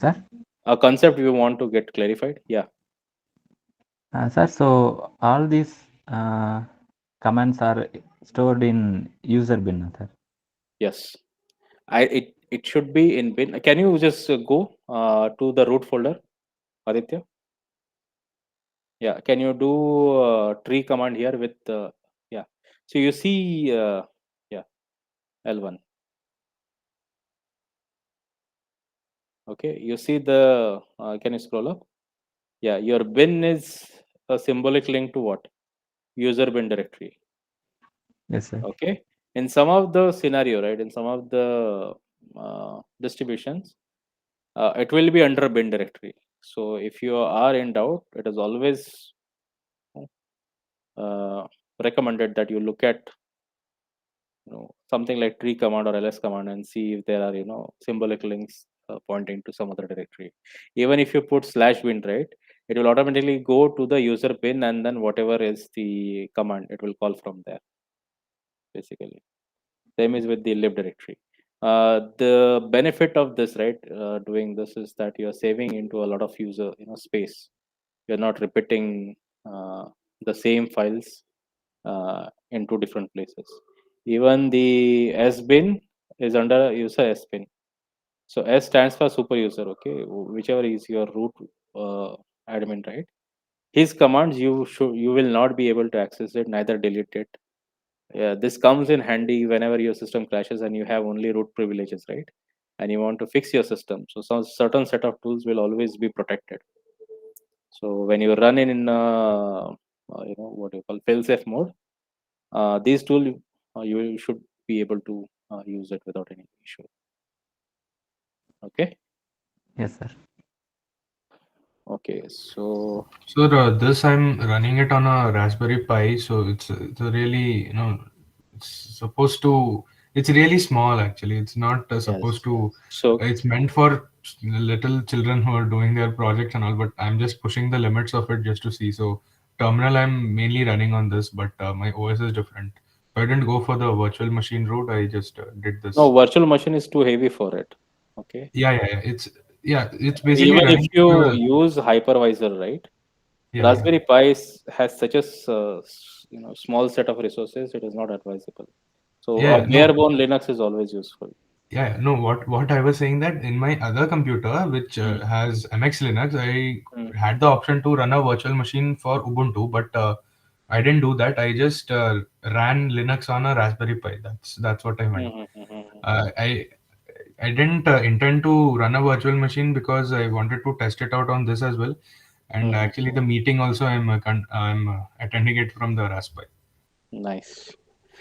Sir? A concept you want to get clarified? Yeah. Sir, so all these commands are stored in user bin, sir. Yes. It should be in bin. Can you just go to the root folder, Aditya? Yeah. Can you do tree command here with yeah. So you see yeah, L1. Okay. You see the can you scroll up? Yeah, your bin is a symbolic link to what? User bin directory. Yes, sir. Okay. In some of the scenario, right? In some of the distributions, it will be under bin directory. So if you are in doubt, it is always uh, recommended that you look at something like tree command or ls command and see if there are symbolic links pointing to some other directory. Even if you put slash bin, right, it will automatically go to the user bin, and then whatever is the command, it will call from there basically. Same is with the lib directory. The benefit of this, right, doing this is that you are saving into a lot of user space. You're not repeating the same files in two different places. Even the sbin is under user sbin. So S stands for super user. Okay, whichever is your root uh, admin, right? His commands, you will not be able to access it, neither delete it. Yeah, this comes in handy whenever your system crashes and you have only root privileges, right? And you want to fix your system, so some certain set of tools will always be protected. So when you run in what you call fail-safe mode, these tools you should be able to use it without any issue. Okay. Yes, sir. Okay. So So this I'm running it on a Raspberry Pi, so it's a really it's supposed to it's really small actually. It's not supposed yes. to. So It's meant for little children who are doing their projects and all, but I'm just pushing the limits of it just to see. So terminal I'm mainly running on this, but my OS is different. So I didn't go for the virtual machine route. I just did no, this. virtual machine is too heavy for it. Okay. Yeah. It's basically Even if running. you use hypervisor, right? Yeah. Raspberry Pi has such a small set of resources. It is not advisable. So a bare No. bone Linux is always useful. No, what I was saying that in my other computer, which Mm. has MX Linux, I Mm. had the option to run a virtual machine for Ubuntu, but I didn't do that. I just ran Linux on a Raspberry Pi. That's what I meant. Mhm, mhm, mhm. Uh, I I didn't intend to run a virtual machine because I wanted to test it out on this as well. And Mhm. actually, the meeting also I'm attending it from the Raspberry. Nice.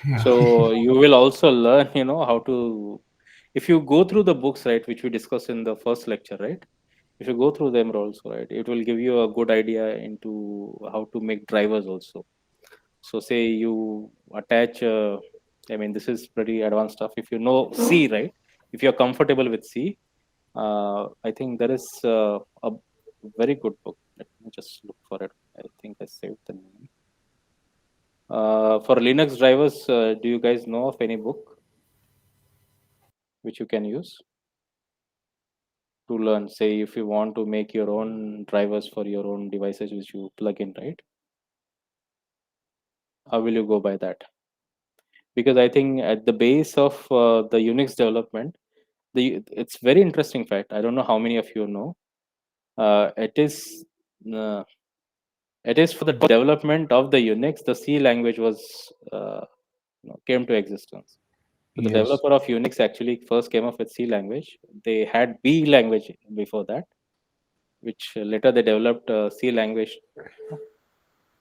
Yeah. So you will also learn, how to. If you go through the books, right, which we discussed in the first lecture, right? If you go through them also, right, it will give you a good idea into how to make drivers also. So say you attach. I mean, this is pretty advanced stuff. If you know C, right? If you're comfortable with C, I think there is a very good book. Let me just look for it. I think I saved the name. For Linux drivers, do you guys know of any book which you can use to learn? Say, if you want to make your own drivers for your own devices which you plug in, right? How will you go by that? Because I think at the base of the Unix development, it's very interesting fact. I don't know how many of you know. Uh, it is uh, it is for the development of the Unix. The C language was came to existence. So the Yes. developer of Unix actually first came up with C language. They had B language before that, which later they developed C language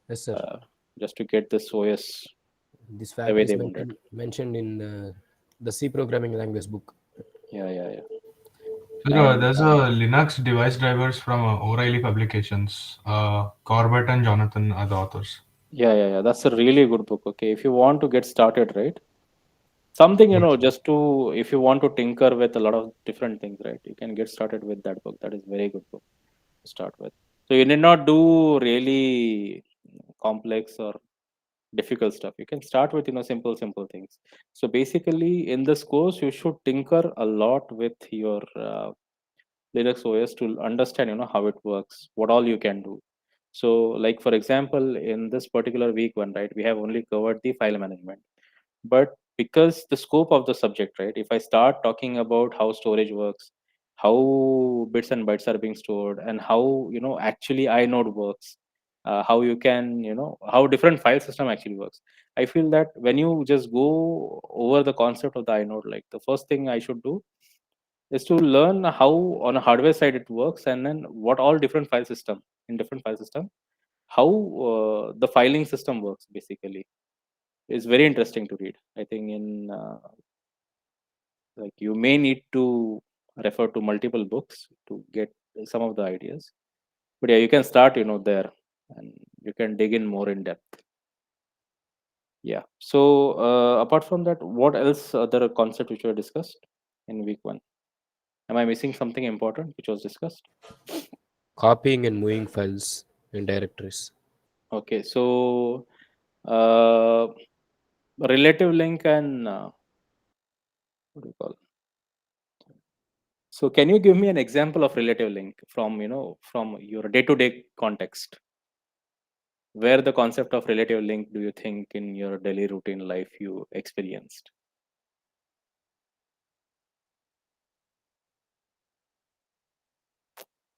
Yes, sir. uh, just to get this OS This the fact way is they wanted. mentioned in the C programming language book. Yeah. So And there's a Linux device drivers from O'Reilly Publications. Corbett and Jonathan are the authors. yeah. That's a really good book. Okay, if you want to get started, right? Something Yes. just to if you want to tinker with a lot of different things, right? You can get started with that book. That is very good book to start with. So you need not do really complex or difficult stuff. You can start with simple things. So basically, in this course, you should tinker a lot with your Linux OS to understand, how it works, what all you can do. So, like for example, in this particular week one, right, we have only covered the file management. But because the scope of the subject, right, if I start talking about how storage works, how bits and bytes are being stored, and how actually inode works, how you can how different file system actually works, I feel that when you just go over the concept of the inode, like the first thing I should do is to learn how on a hardware side it works, and then what all different file system in different file system, how the filing system works basically is very interesting to read. I think in like you may need to refer to multiple books to get some of the ideas, but yeah, you can start there, and you can dig in more in depth. Yeah. So apart from that, what else other concept which were discussed in week one? Am I missing something important which was discussed? Copying and moving files in directories. Okay, so uh, relative link and what do you call? So can you give me an example of relative link from from your day-to-day context? Where the concept of relative link do you think in your daily routine life you experienced?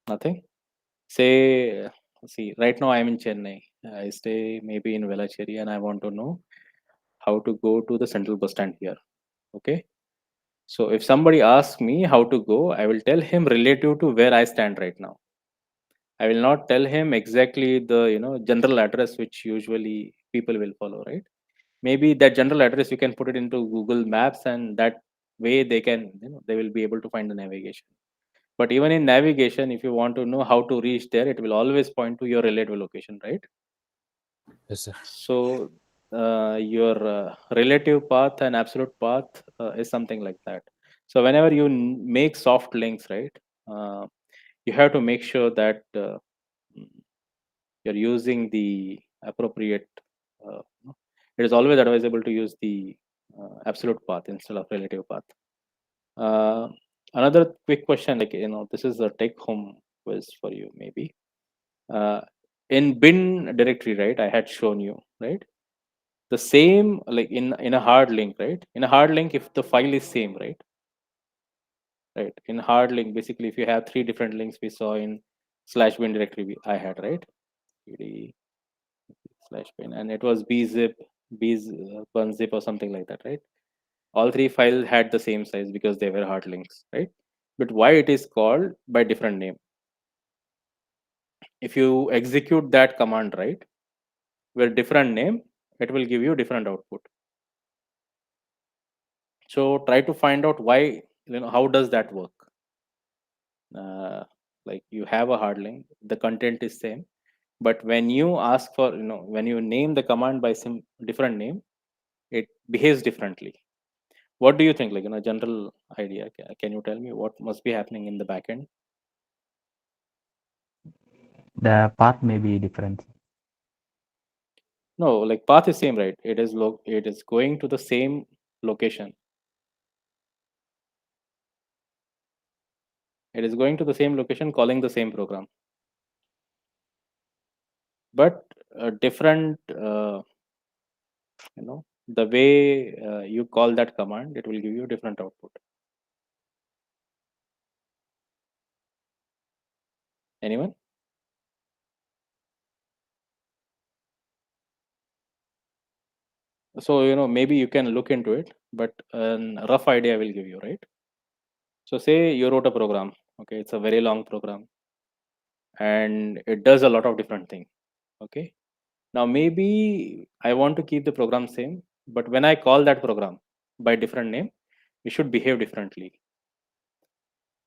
Nothing. Say, see, right now I'm in Chennai. I stay maybe in Velachery, and I want to know how to go to the central bus stand here. Okay. So if somebody asks me how to go, I will tell him relative to where I stand right now. I will not tell him exactly the general address which usually people will follow, right? Maybe that general address you can put it into Google Maps, and that way they can they will be able to find the navigation. But even in navigation, if you want to know how to reach there, it will always point to your relative location, right? Yes, sir. So your relative path and absolute path is something like that. So whenever you make soft links, right, uh, you have to make sure that mm, you're using the appropriate. Uh, it is always advisable to use the absolute path instead of relative path. Uh, Another quick question, like this is a take-home quiz for you, maybe. Uh, in bin directory, right? I had shown you, right? The same, like in a hard link, right? In a hard link, if the file is same, right? In hard link, basically, if you have three different links we saw in slash bin directory, I had, right? cd slash bin, and it was bzip, bunzip, or something like that, right? All three files had the same size because they were hard links, right? But why it is called by different name? If you execute that command, right, with different name, it will give you different output. So try to find out why, how does that work? Like you have a hard link, the content is same, but when you ask for, when you name the command by some different name, it behaves differently. What do you think? Like, general idea. Can you tell me what must be happening in the backend? The path may be different. No, like path is same, right? It is going to the same location. It is going to the same location, calling the same program, but different. The way you call that command, it will give you different output. Anyone? So maybe you can look into it, but a rough idea I will give you, right? So say you wrote a program. Okay, it's a very long program, and it does a lot of different things. Okay, now maybe I want to keep the program same, but when I call that program by different name, it should behave differently.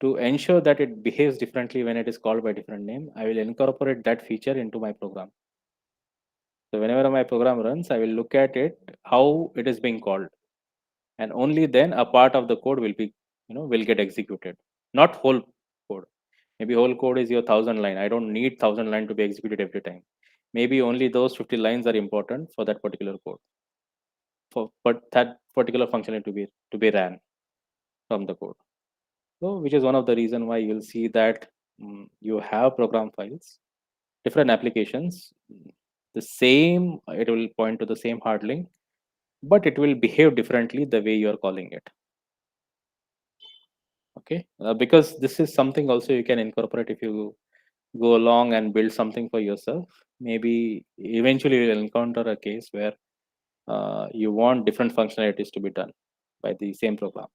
To ensure that it behaves differently when it is called by different name, I will incorporate that feature into my program. So whenever my program runs, I will look at it, how it is being called, and only then a part of the code will be, will get executed, not whole code. Maybe whole code is your 1,000 line. I don't need 1,000 line to be executed every time. Maybe only those 50 lines are important for that particular code, for but that particular function to be ran from the code. So, which is one of the reason why you'll see that you have program files, different applications, the same, it will point to the same hard link, but it will behave differently the way you are calling it. Okay, because this is something also you can incorporate if you go along and build something for yourself. Maybe eventually you will encounter a case where you want different functionalities to be done by the same program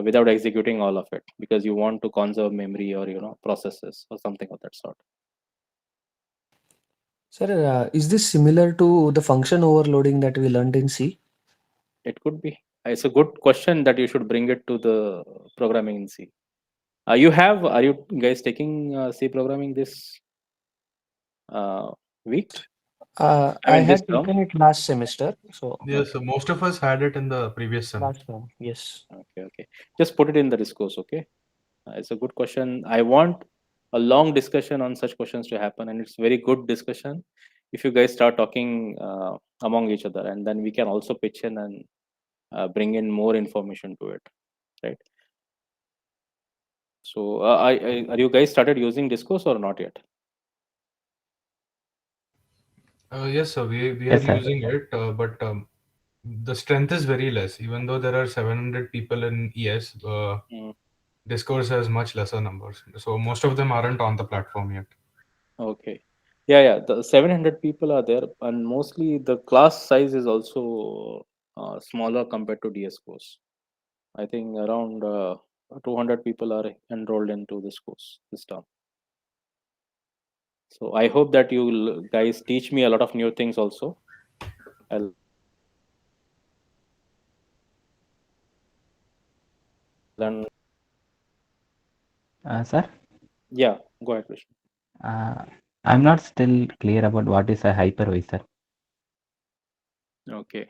without executing all of it, because you want to conserve memory or processes or something of that sort. Sir, is this similar to the function overloading that we learned in C? It could be. It's a good question that you should bring it to the programming in C. Are you guys taking C programming this uh, week? I I mean this had term. taken it last semester, so Yes, so most of us had it in the previous sem. last term, yes. Okay. Just put it in the discourse. Okay. It's a good question. I want a long discussion on such questions to happen, and it's very good discussion if you guys start talking among each other, and then we can also pitch in and bring in more information to it, right? So, are you guys started using discourse or not yet? Yes, sir, we are Yes, sir. using it, but the strength is very less. Even though there are 700 people in ES, Mm, Discourse has much lesser numbers. So most of them aren't on the platform yet. okay. Yeah. The 700 people are there, and mostly the class size is also smaller compared to DS course. I think around 200 people are enrolled into this course this term. So I hope that you guys teach me a lot of new things also. I'll learn. Sir, Yeah, go ahead, Krishna. uh, I'm not still clear about what is a hypervisor. Okay.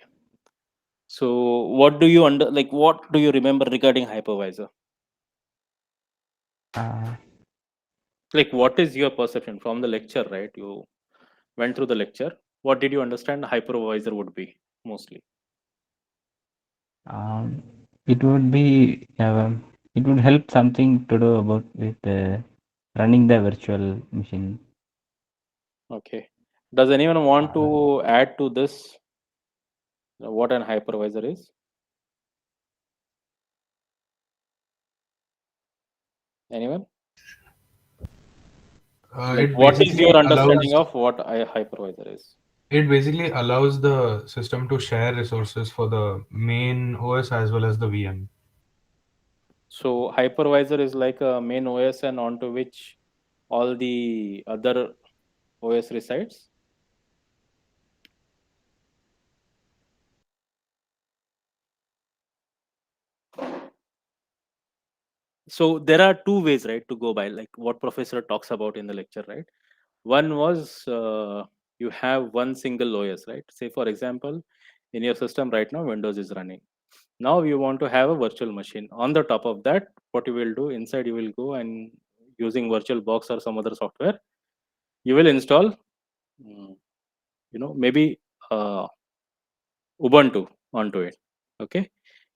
So what do you what do you remember regarding hypervisor? Uh, Like what is your perception from the lecture, right? You went through the lecture. What did you understand hypervisor would be mostly? um, it would be it would help something to do about with running the virtual machine. Okay. Does anyone want Uh, to add to this what an hypervisor is? Anyone? Like It what is your basically understanding allows of what a hypervisor is? the system to share resources for the main OS as well as the VM. So hypervisor is like a main OS and onto which all the other OS resides. So there are two ways, right, to go by, like what professor talks about in the lecture, right? One was you have one single OS, right? Say for example, in your system right now, Windows is running. Now you want to have a virtual machine. On the top of that, what you will do inside, you will go and using VirtualBox or some other software, you will install, maybe uh, Ubuntu onto it. Okay.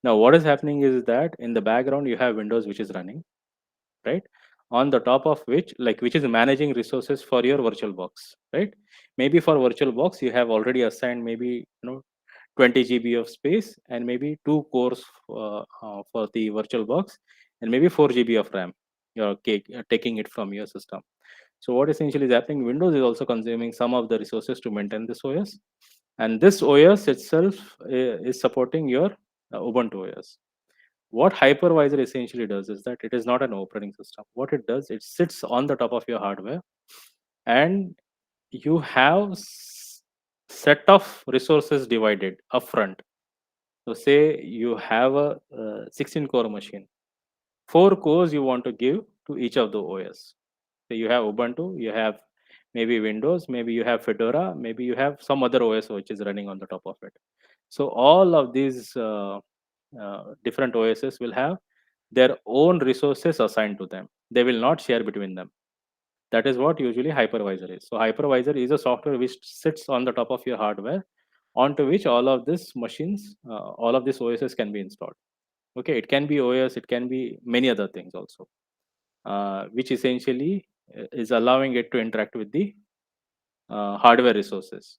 Now what is happening is that in the background you have Windows which is running, right? On the top of which is managing resources for your VirtualBox, right? Maybe for VirtualBox you have already assigned maybe 20 GB of space and maybe two cores for the VirtualBox and maybe 4 GB of RAM. You're taking it from your system. So what essentially is happening, Windows is also consuming some of the resources to maintain this OS, and this OS itself is supporting your Ubuntu OS. What hypervisor essentially does is that it is not an operating system. What it does, it sits on the top of your hardware, and you have set of resources divided upfront. So say you have a 16 core machine, 4 cores you want to give to each of the OS. So you have Ubuntu, you have maybe Windows, maybe you have Fedora, maybe you have some other OS which is running on the top of it. So all of these different OSs will have their own resources assigned to them. They will not share between them. That is what usually hypervisor is. So hypervisor is a software which sits on the top of your hardware, onto which all of these machines, all of these OSs can be installed. Okay, it can be OS, it can be many other things also, which essentially is allowing it to interact with the hardware resources.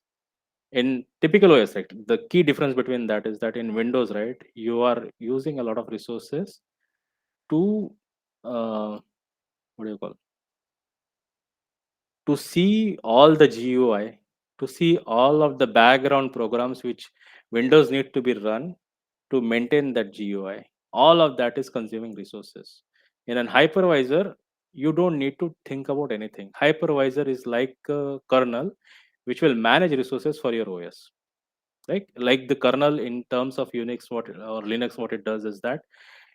In typical OS, right, the key difference between that is that in Windows, right, you are using a lot of resources to what do you call, to see all the GUI, to see all of the background programs which Windows need to be run to maintain that GUI. All of that is consuming resources. In an hypervisor, you don't need to think about anything. Hypervisor is like a kernel which will manage resources for your OS. Like the kernel in terms of Unix, what or Linux, what it does is that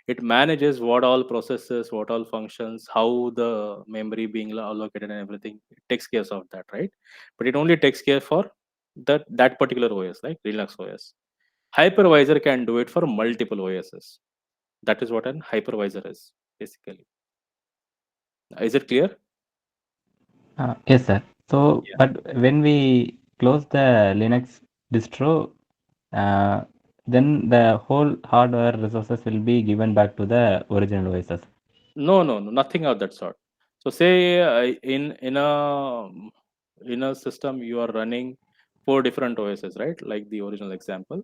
it manages what all processes, what all functions, how the memory being allocated and everything. It takes care of that, right? But it only takes care for that particular OS, like Linux OS. Hypervisor can do it for multiple OSs. That is what an hypervisor is, basically. Is it clear? Yes, sir. So, Yeah. but when we close the Linux distro, then the whole hardware resources will be given back to the original OSs. No, no, no, nothing of that sort. So say in a system you are running 4 different OSs, right? Like the original example,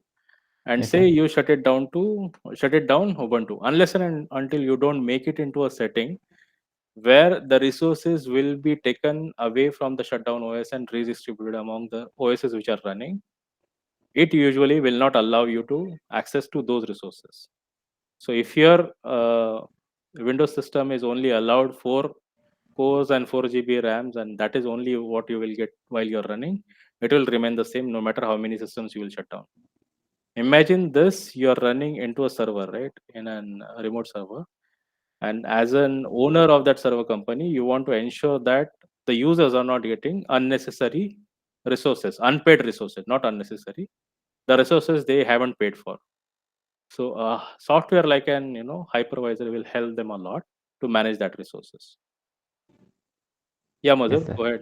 and say Okay. you shut it down Ubuntu, unless and until you don't make it into a setting where the resources will be taken away from the shutdown OS and redistributed among the OSs which are running. It usually will not allow you to access to those resources. So if your Windows system is only allowed 4 cores and 4 GB RAMs, and that is only what you will get while you're running, it will remain the same no matter how many systems you will shut down. Imagine this, you're running into a server, right, in a remote server. And as an owner of that server company, you want to ensure that the users are not getting unnecessary resources, unpaid resources, not unnecessary, the resources they haven't paid for. So software like an hypervisor will help them a lot to manage that resources. Yeah, Yes, Madhur, sir. go ahead.